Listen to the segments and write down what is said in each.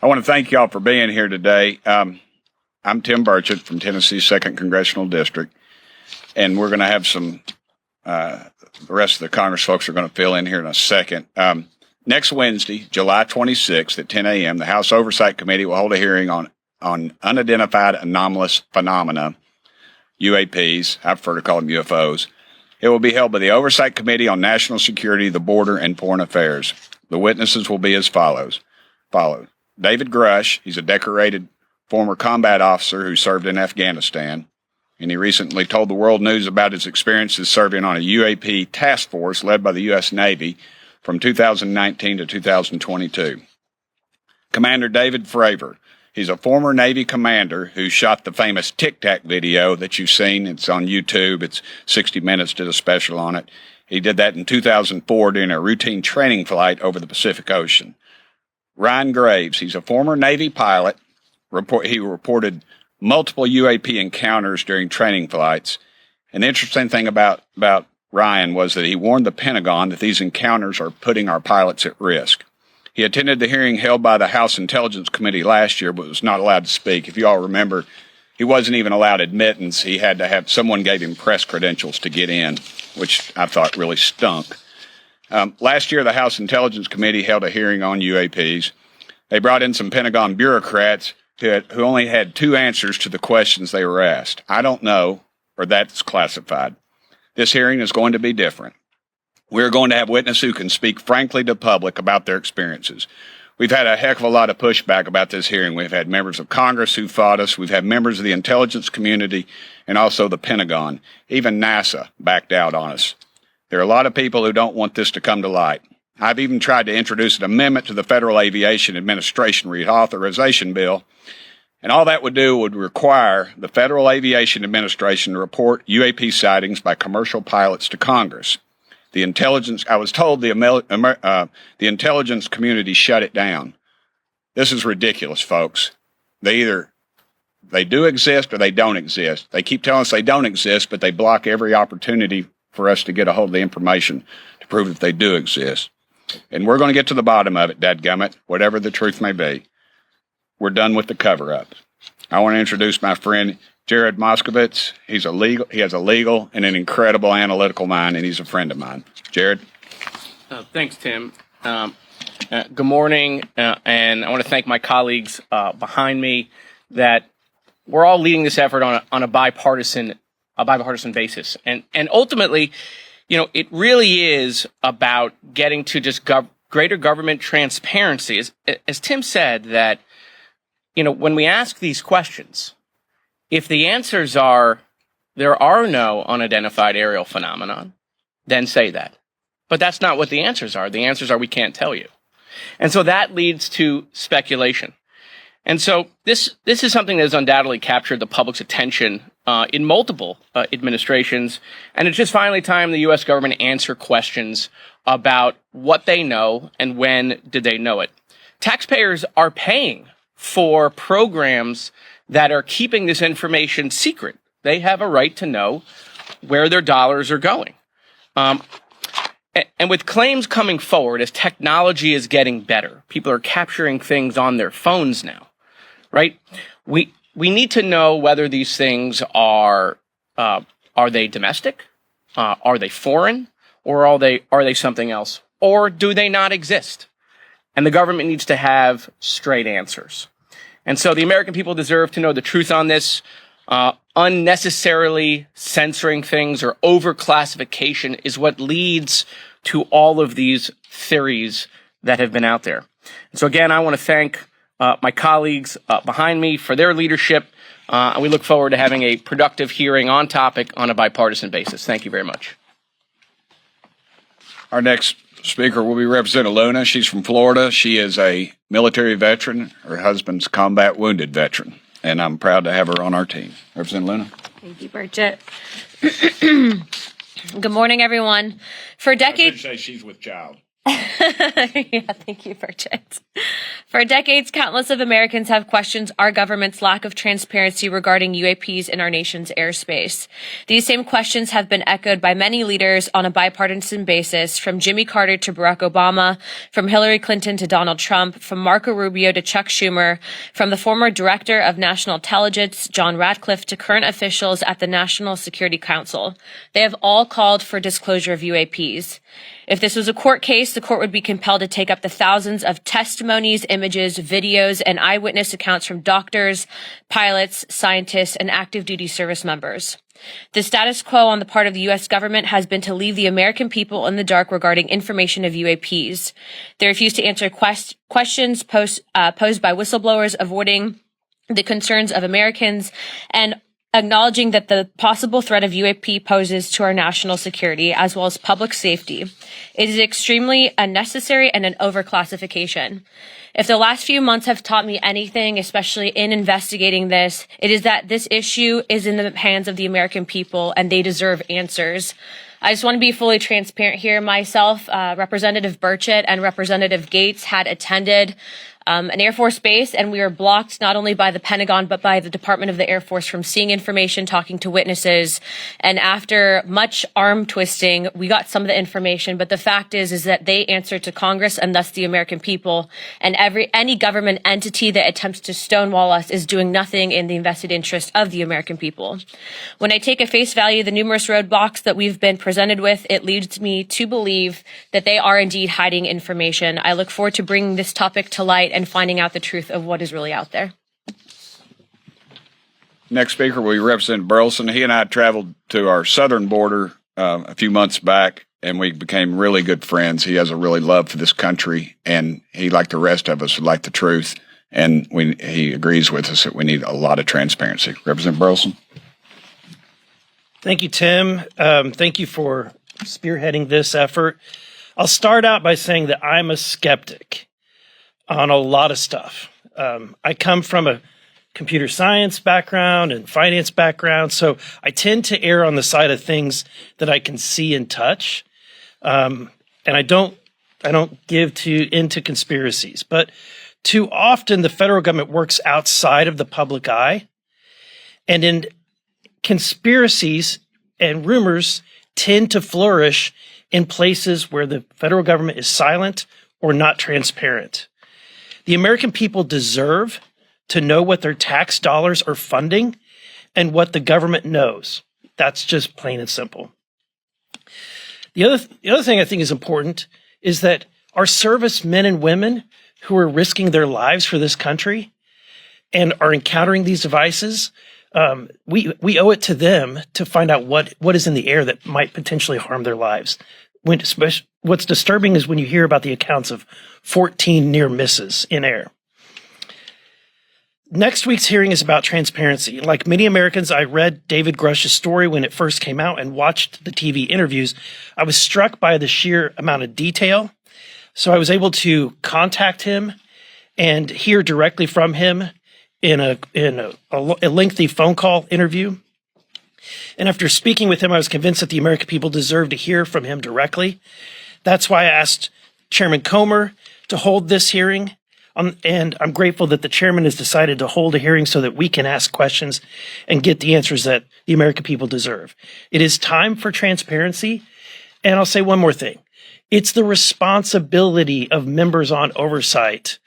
I want to thank y'all for being here today. I'm Tim Burchett from Tennessee's 2nd Congressional District, and we're going to have the rest of the Congress folks are going to fill in here in a second. Next Wednesday, July 26th at 10 a.m., the House Oversight Committee will hold a hearing on unidentified anomalous phenomena, UAPs. I prefer to call them UFOs. It will be held by the Oversight Committee on National Security, the Border, and Foreign Affairs. The witnesses will be as follows. David Grush, he's a decorated former combat officer who served in Afghanistan, and he recently told the world news about his experiences serving on a UAP task force led by the U.S. Navy from 2019 to 2022. Commander David Fravor, he's a former Navy commander who shot the famous Tic Tac video that you've seen. It's on YouTube. It's 60 Minutes did a special on it. He did that in 2004 during a routine training flight over the Pacific Ocean. Ryan Graves, he's a former Navy pilot. He reported multiple UAP encounters during training flights. And the interesting thing about Ryan was that he warned the Pentagon that these encounters are putting our pilots at risk. He attended the hearing held by the House Intelligence Committee last year, but was not allowed to speak. If you all remember, he wasn't even allowed admittance. He had to have someone gave him press credentials to get in, which I thought really stunk. Last year, the House Intelligence Committee held a hearing on UAPs. They brought in some Pentagon bureaucrats who only had 2 answers to the questions they were asked. I don't know, or that's classified. This hearing is going to be different. We're going to have witnesses who can speak frankly to the public about their experiences. We've had a heck of a lot of pushback about this hearing. We've had members of Congress who fought us. We've had members of the intelligence community and also the Pentagon. Even NASA backed out on us. There are a lot of people who don't want this to come to light. I've even tried to introduce an amendment to the Federal Aviation Administration Reauthorization Bill, and all that would do would require the Federal Aviation Administration to report UAP sightings by commercial pilots to Congress. I was told the intelligence community shut it down. This is ridiculous, folks. They do exist or they don't exist. They keep telling us they don't exist, but they block every opportunity for us to get a hold of the information to prove that they do exist. And we're going to get to the bottom of it, dadgummit, whatever the truth may be. We're done with the cover-up. I want to introduce my friend Jared Moskowitz. He has a legal and an incredible analytical mind, and he's a friend of mine. Jared? Thanks, Tim. Good morning, and I want to thank my colleagues behind me that we're all leading this effort on a bipartisan basis. And ultimately, it really is about getting to just greater government transparency. As Tim said, that, when we ask these questions, if the answers are there are no unidentified aerial phenomenon, then say that. But that's not what the answers are. The answers are we can't tell you. And so that leads to speculation. And so this is something that has undoubtedly captured the public's attention in multiple administrations. And it's just finally time the U.S. government answer questions about what they know and when did they know it. Taxpayers are paying for programs that are keeping this information secret. They have a right to know where their dollars are going. And with claims coming forward, as technology is getting better, people are capturing things on their phones now, right? We need to know whether these things are they domestic, are they foreign, or are they something else, or do they not exist? And the government needs to have straight answers. And so the American people deserve to know the truth on this. Unnecessarily censoring things or overclassification is what leads to all of these theories that have been out there. And so again, I want to thank my colleagues behind me for their leadership, and we look forward to having a productive hearing on topic on a bipartisan basis. Thank you very much. Our next speaker will be Representative Luna. She's from Florida. She is a military veteran. Her husband's combat wounded veteran, and I'm proud to have her on our team. Representative Luna. Thank you, Burchett. Good morning, everyone. For decades, I did say she's with child. Yeah, thank you, Bridget. For decades, countless of Americans have questioned our government's lack of transparency regarding UAPs in our nation's airspace. These same questions have been echoed by many leaders on a bipartisan basis, from Jimmy Carter to Barack Obama, from Hillary Clinton to Donald Trump, from Marco Rubio to Chuck Schumer, from the former Director of National Intelligence, John Ratcliffe, to current officials at the National Security Council. They have all called for disclosure of UAPs. If this was a court case, the court would be compelled to take up the thousands of testimonies, images, videos, and eyewitness accounts from doctors, pilots, scientists, and active duty service members. The status quo on the part of the U.S. government has been to leave the American people in the dark regarding information of UAPs. They refuse to answer questions posed by whistleblowers, avoiding the concerns of Americans, and acknowledging that the possible threat of UAP poses to our national security as well as public safety. It is extremely unnecessary and an overclassification. If the last few months have taught me anything, especially in investigating this, it is that this issue is in the hands of the American people and they deserve answers. I just want to be fully transparent here. Myself, Representative Burchett and Representative Gates had attended an Air Force base, and we were blocked not only by the Pentagon, but by the Department of the Air Force from seeing information, talking to witnesses. And after much arm twisting, we got some of the information. But the fact is that they answer to Congress and thus the American people. And any government entity that attempts to stonewall us is doing nothing in the invested interest of the American people. When I take at face value the numerous roadblocks that we've been presented with, it leads me to believe that they are indeed hiding information. I look forward to bringing this topic to light and finding out the truth of what is really out there. Next speaker will be Representative Burleson. He and I traveled to our southern border a few months back, and we became really good friends. He has a really love for this country, and he, like the rest of us, would like the truth. And he agrees with us that we need a lot of transparency. Representative Burleson. Thank you, Tim. Thank you for spearheading this effort. I'll start out by saying that I'm a skeptic on a lot of stuff. I come from a computer science background and finance background, so I tend to err on the side of things that I can see and touch. And I don't give into conspiracies. But too often the federal government works outside of the public eye, and in conspiracies and rumors tend to flourish in places where the federal government is silent or not transparent. The American people deserve to know what their tax dollars are funding and what the government knows. That's just plain and simple. The other thing I think is important is that our servicemen and women who are risking their lives for this country and are encountering these devices, we owe it to them to find out what is in the air that might potentially harm their lives. What's disturbing is when you hear about the accounts of 14 near misses in air. Next week's hearing is about transparency. Like many Americans, I read David Grush's story when it first came out and watched the TV interviews. I was struck by the sheer amount of detail. So I was able to contact him and hear directly from him in a lengthy phone call interview. And after speaking with him, I was convinced that the American people deserve to hear from him directly. That's why I asked Chairman Comer to hold this hearing. And I'm grateful that the chairman has decided to hold a hearing so that we can ask questions and get the answers that the American people deserve. It is time for transparency. And I'll say one more thing. It's the responsibility of members on oversight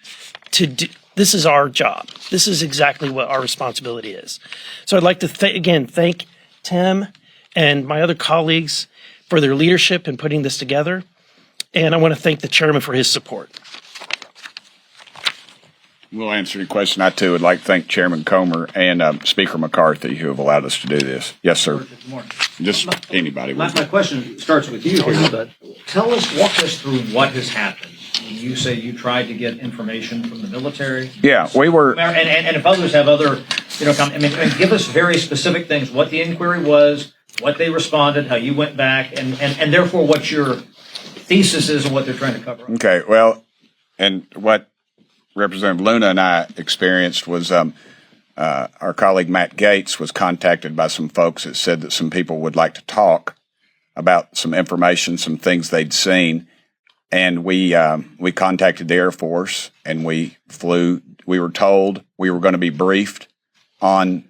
to do. This is our job. This is exactly what our responsibility is. So I'd like to thank Tim and my other colleagues for their leadership in putting this together. And I want to thank the chairman for his support. We'll answer your question. I, too, would like to thank Chairman Comer and Speaker McCarthy, who have allowed us to do this. Yes, sir. Good morning. Just anybody. My question starts with you here, but walk us through what has happened. You say you tried to get information from the military. Yeah, we were. And if others have other, give us very specific things, what the inquiry was, what they responded, how you went back, and therefore what your thesis is and what they're trying to cover up. Okay, well, and what Representative Luna and I experienced was our colleague Matt Gates was contacted by some folks that said that some people would like to talk about some information, some things they'd seen. and we contacted the Air Force, and we flew. We were told we were going to be briefed on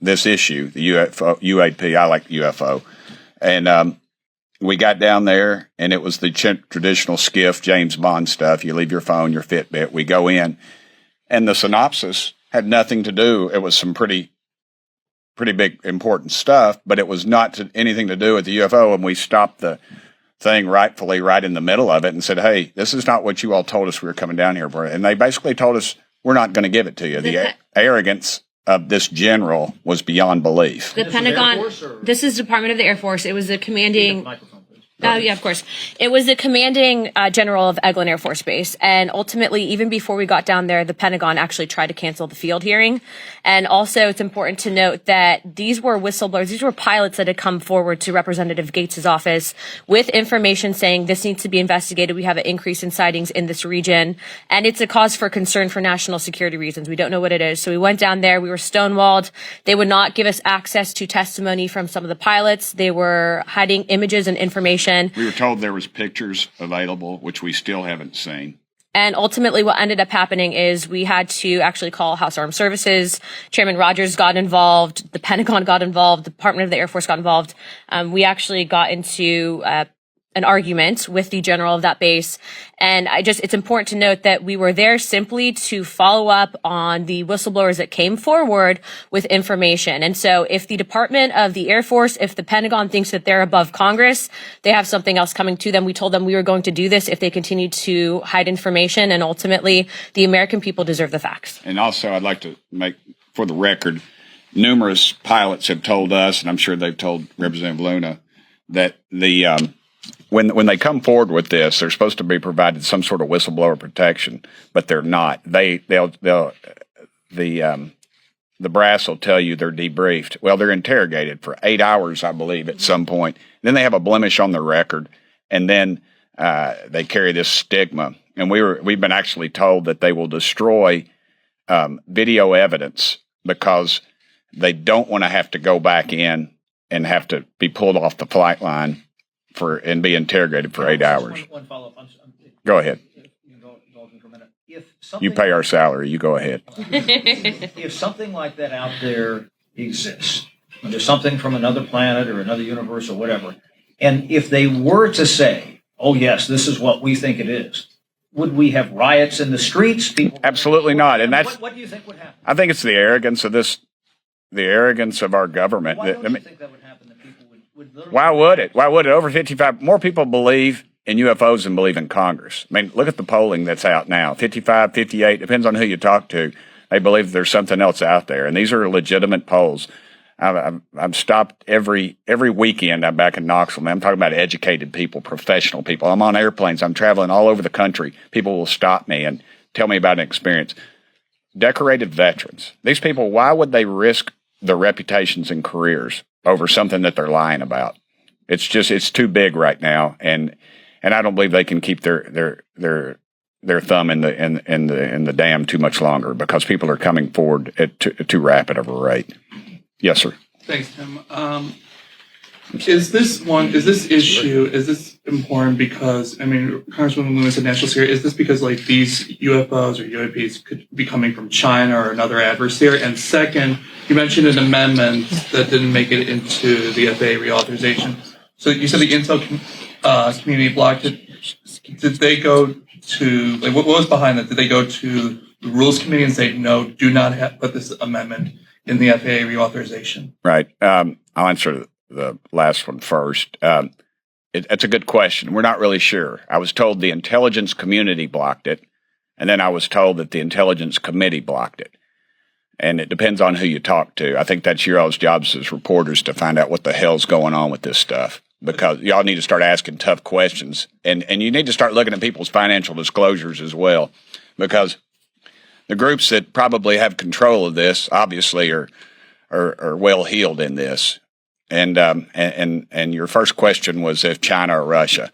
this issue, the UAP. I like UFO, and we got down there, and it was the traditional skiff James Bond stuff. You leave your phone, your Fitbit. We go in, and the synopsis had nothing to do. It was some pretty big important stuff, but it was not anything to do with the UFO. And we stopped the thing rightfully right in the middle of it and said, "Hey, this is not what you all told us we were coming down here for." And they basically told us, "We're not going to give it to you." The arrogance of this general was beyond belief. The Pentagon. This is Department of the Air Force. It was the commanding. Oh, yeah, of course. It was the commanding general of Eglin Air Force Base. And ultimately, even before we got down there, the Pentagon actually tried to cancel the field hearing. And also, it's important to note that these were whistleblowers. These were pilots that had come forward to Representative Gates' office with information saying this needs to be investigated. We have an increase in sightings in this region. And it's a cause for concern for national security reasons. We don't know what it is. So we went down there. We were stonewalled. They would not give us access to testimony from some of the pilots. They were hiding images and information. We were told there was pictures available, which we still haven't seen. And ultimately what ended up happening is we had to actually call House Armed Services. Chairman Rogers got involved. The Pentagon got involved. The Department of the Air Force got involved. We actually got into an argument with the general of that base. And it's important to note that we were there simply to follow up on the whistleblowers that came forward with information. And so if the Department of the Air Force, if the Pentagon thinks that they're above Congress, they have something else coming to them. We told them we were going to do this if they continued to hide information. And ultimately, the American people deserve the facts. And also, I'd like to make, for the record, numerous pilots have told us, and I'm sure they've told Representative Luna, that when they come forward with this, they're supposed to be provided some sort of whistleblower protection, but they're not. The brass will tell you they're debriefed. Well, they're interrogated for 8 hours, I believe, at some point. Then they have a blemish on their record, and then they carry this stigma. And we've been actually told that they will destroy video evidence because they don't want to have to go back in and have to be pulled off the flight line and be interrogated for 8 hours. One follow-up. Go ahead. Indulge me for a minute. You pay our salary. You go ahead. If something like that out there exists, when there's something from another planet or another universe or whatever, and if they were to say, "Oh yes, this is what we think it is," would we have riots in the streets? Absolutely not. And that's what do you think would happen? I think it's the arrogance of the arrogance of our government. Why don't you think that would happen? That people would literally. Why would it? Why would it? Over 55 more people believe in UFOs than believe in Congress. I mean, look at the polling that's out now. 55, 58, depends on who you talk to. They believe there's something else out there, and these are legitimate polls. I've stopped every weekend. I'm back in Knoxville. Man, I'm talking about educated people, professional people. I'm on airplanes. I'm traveling all over the country. People will stop me and tell me about an experience. Decorated veterans. These people, why would they risk their reputations and careers over something that they're lying about? It's too big right now, and I don't believe they can keep their thumb in the dam too much longer because people are coming forward at too rapid of a rate. Yes, sir. Thanks, Tim. Is this important because, I mean, Congresswoman Lewis said national security, is this because like these UFOs or UAPs could be coming from China or another adversary? And second, you mentioned an amendment that didn't make it into the FAA reauthorization. So you said the Intel community blocked it. Did they go to, like, what was behind that? Did they go to the Rules Committee and say, no, do not put this amendment in the FAA reauthorization? Right. I'll answer the last one first. It's a good question. We're not really sure. I was told the intelligence community blocked it, and then I was told that the intelligence committee blocked it. And it depends on who you talk to. I think that's your all's jobs as reporters to find out what the hell's going on with this stuff, because y'all need to start asking tough questions, and you need to start looking at people's financial disclosures as well, because the groups that probably have control of this obviously are well heeled in this. And your first question was if China or Russia.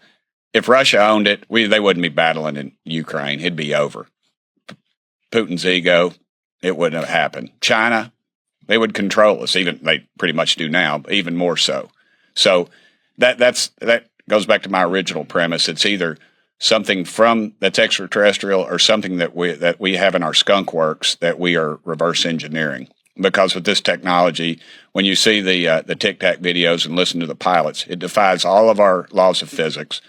If Russia owned it, they wouldn't be battling in Ukraine. It'd be over. Putin's ego, it wouldn't have happened. China, they would control us. Even they pretty much do now, but even more so. So that goes back to my original premise. It's either something from that's extraterrestrial or something that we have in our skunk works that we are reverse engineering. Because with this technology, when you see the Tic Tac videos and listen to the pilots, it defies all of our laws of physics.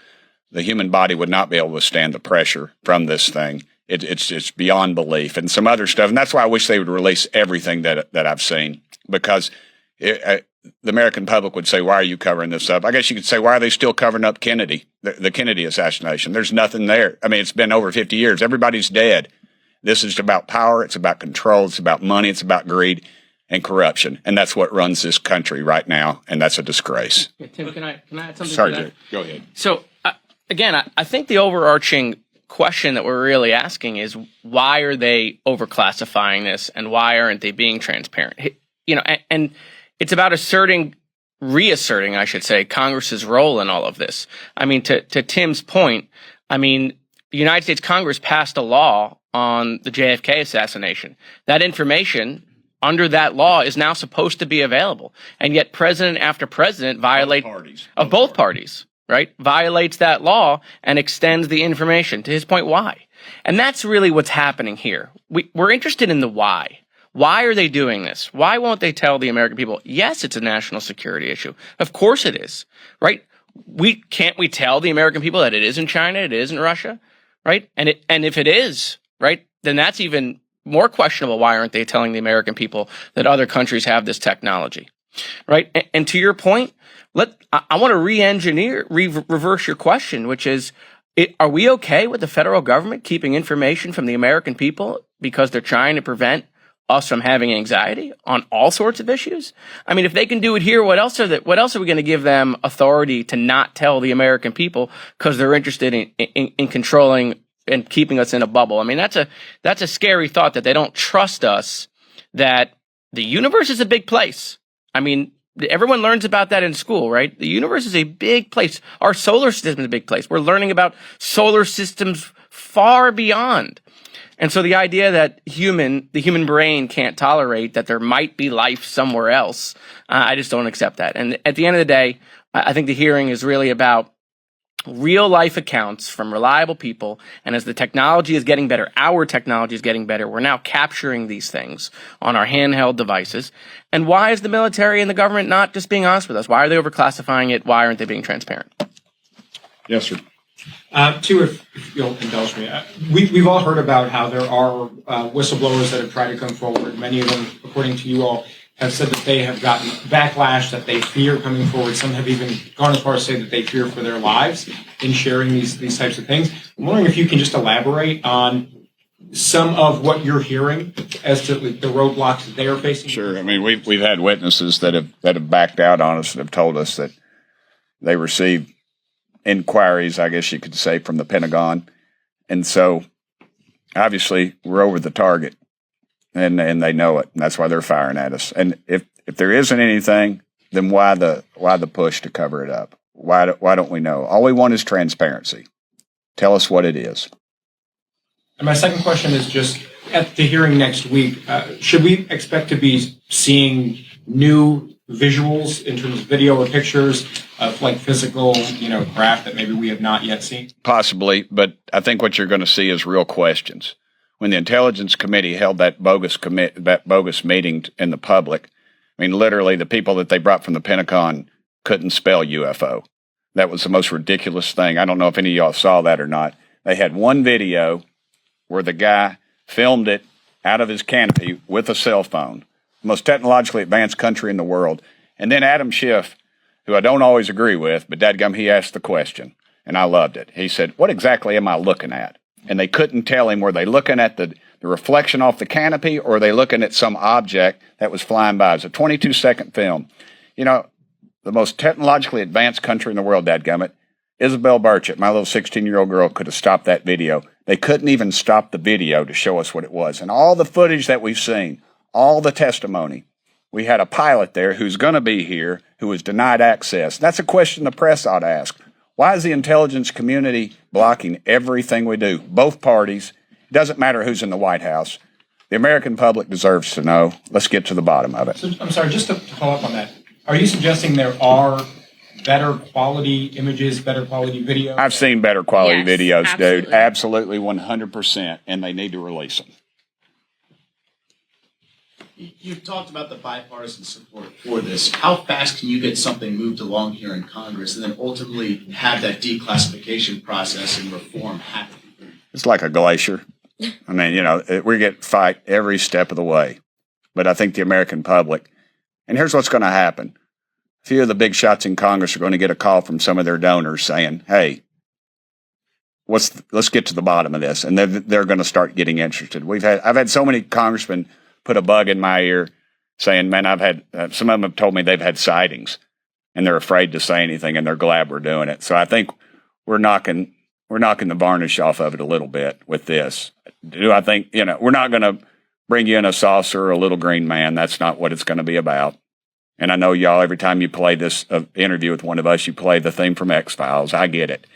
The human body would not be able to withstand the pressure from this thing. It's beyond belief, and some other stuff. And that's why I wish they would release everything that I've seen, because the American public would say, "Why are you covering this up?" I guess you could say, "Why are they still covering up Kennedy, the Kennedy assassination?" There's nothing there. I mean, it's been over 50 years. Everybody's dead. This is about power. It's about control. It's about money. It's about greed and corruption. And that's what runs this country right now. And that's a disgrace. Yeah, Tim, can I add something Sorry, to that? Jay. Go ahead. So, again, I think the overarching question that we're really asking is, why are they overclassifying this, and why aren't they being transparent? You know, and it's about reasserting, I should say, Congress's role in all of this. I mean, to Tim's point, I mean, the United States Congress passed a law on the JFK assassination. That information under that law is now supposed to be available. And yet president after president both parties, right, violates that law and extends the information. To his point, why? And that's really what's happening here. We're interested in the why. Why are they doing this? Why won't they tell the American people, yes, it's a national security issue? Of course it is, right? Can't we tell the American people that it is in China, it is in Russia, right? And if it is, right, then that's even more questionable. Why aren't they telling the American people that other countries have this technology, right? And to your point, I want to reverse your question, which is, are we okay with the federal government keeping information from the American people because they're trying to prevent us from having anxiety on all sorts of issues? I mean, if they can do it here, what else are we going to give them authority to not tell the American people because they're interested in controlling and keeping us in a bubble? I mean, that's a scary thought, that they don't trust us, that the universe is a big place. I mean, everyone learns about that in school, right? The universe is a big place. Our solar system is a big place. We're learning about solar systems far beyond. And so the idea that the human brain can't tolerate that there might be life somewhere else, I just don't accept that. And at the end of the day, I think the hearing is really about real life accounts from reliable people. And as the technology is getting better, our technology is getting better, we're now capturing these things on our handheld devices. And why is the military and the government not just being honest with us? Why are they overclassifying it? Why aren't they being transparent? Yes, sir. Two, if you'll indulge me. We've all heard about how there are whistleblowers that have tried to come forward. Many of them, according to you all, have said that they have gotten backlash, that they fear coming forward. Some have even gone as far as to say that they fear for their lives in sharing these types of things. I'm wondering if you can just elaborate on some of what you're hearing as to the roadblocks that they are facing. Sure. I mean, we've had witnesses that have backed out on us and have told us that they received inquiries, I guess you could say, from the Pentagon. And so obviously we're over the target, and they know it. And that's why they're firing at us. And if there isn't anything, then why the push to cover it up? Why don't we know? All we want is transparency. Tell us what it is. And my second question is just, at the hearing next week, should we expect to be seeing new visuals in terms of video or pictures of like physical, craft that maybe we have not yet seen? Possibly, but I think what you're going to see is real questions. When the Intelligence Committee held that bogus meeting in the public, I mean, literally the people that they brought from the Pentagon couldn't spell UFO. That was the most ridiculous thing. I don't know if any of y'all saw that or not. They had one video where the guy filmed it out of his canopy with a cell phone. The most technologically advanced country in the world. And then Adam Schiff, who I don't always agree with, but dadgum, he asked the question, and I loved it. He said, "What exactly am I looking at?" And they couldn't tell him, were they looking at the reflection off the canopy, or are they looking at some object that was flying by? It's a 22-second film. The most technologically advanced country in the world, dadgummit, Isabel Burchett, my little 16-year-old girl, could have stopped that video. They couldn't even stop the video to show us what it was. And all the footage that we've seen, all the testimony, we had a pilot there who's going to be here who was denied access. That's a question the press ought to ask. Why is the intelligence community blocking everything we do? Both parties. It doesn't matter who's in the White House. The American public deserves to know. Let's get to the bottom of it. So, I'm sorry, just to follow up on that. Are you suggesting there are better quality images, better quality video? I've seen better quality Yes, videos, absolutely. dude. Absolutely 100%. And they need to release them. You've talked about the bipartisan support for this. How fast can you get something moved along here in Congress and then ultimately have that declassification process and reform happen? It's like a glacier. I mean, you know, we get fight every step of the way. But I think the American public, and here's what's going to happen. A few of the big shots in Congress are going to get a call from some of their donors saying, hey, let's get to the bottom of this. And they're going to start getting interested. I've had so many congressmen put a bug in my ear saying, man, I've had, some of them have told me they've had sightings and they're afraid to say anything and they're glad we're doing it. So I think we're knocking the varnish off of it a little bit with this. Do I think, you know, we're not going to bring you in a saucer or a little green man. That's not what it's going to be about. And I know y'all, every time you play this interview with one of us, you play the theme from X-Files. I get it.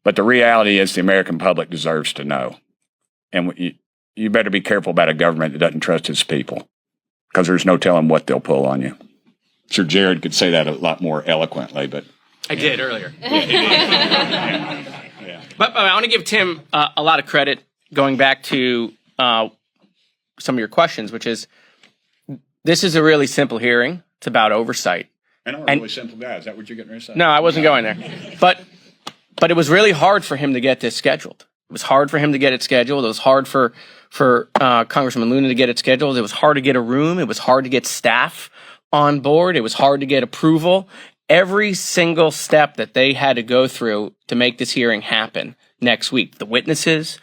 But the reality is the American public deserves to know. And you better be careful about a government that doesn't trust its people, because there's no telling what they'll pull on you. Sure, Jared could say that a lot more eloquently, but I did earlier. But I want to give Tim a lot of credit going back to some of your questions, which is this is a really simple hearing. It's about oversight. and I'm a really simple guy. Is that what you're getting ready to say? No, I wasn't going there. But it was really hard for him to get this scheduled. It was hard for him to get it scheduled. It was hard for Congressman Luna to get it scheduled. It was hard to get a room. It was hard to get staff on board. It was hard to get approval. Every single step that they had to go through to make this hearing happen next week, the witnesses,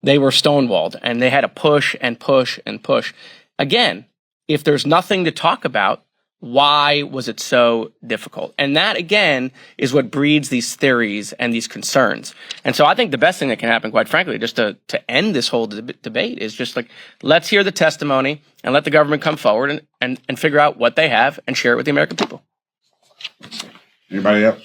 they were stonewalled, and they had to push and push and push. Again, if there's nothing to talk about, why was it so difficult? And that, again, is what breeds these theories and these concerns. And so I think the best thing that can happen, quite frankly, just to end this whole debate is just like, let's hear the testimony and let the government come forward and figure out what they have and share it with the American people. Anybody else?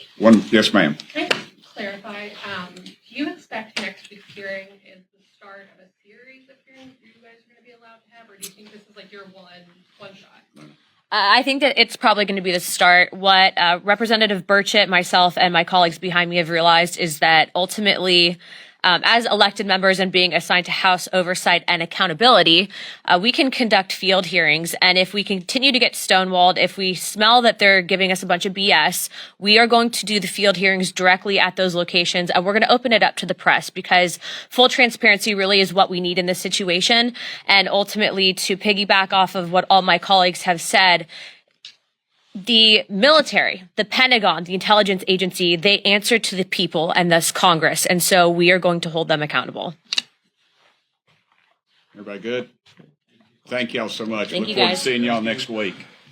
Yes, ma'am. Can I clarify? Do you expect next week's hearing is the start of a series of hearings you guys are going to be allowed to have, or do you think this is like your one shot? I think that it's probably going to be the start. What Representative Burchett, myself, and my colleagues behind me have realized is that ultimately, as elected members and being assigned to House oversight and accountability, we can conduct field hearings. And if we continue to get stonewalled, if we smell that they're giving us a bunch of BS, we are going to do the field hearings directly at those locations. And we're going to open it up to the press, because full transparency really is what we need in this situation. And ultimately, to piggyback off of what all my colleagues have said, the military, the Pentagon, the intelligence agency, they answer to the people and thus Congress. And so we are going to hold them accountable. Everybody good? Thank y'all so much. Thank Look you, forward guys. to seeing y'all next week.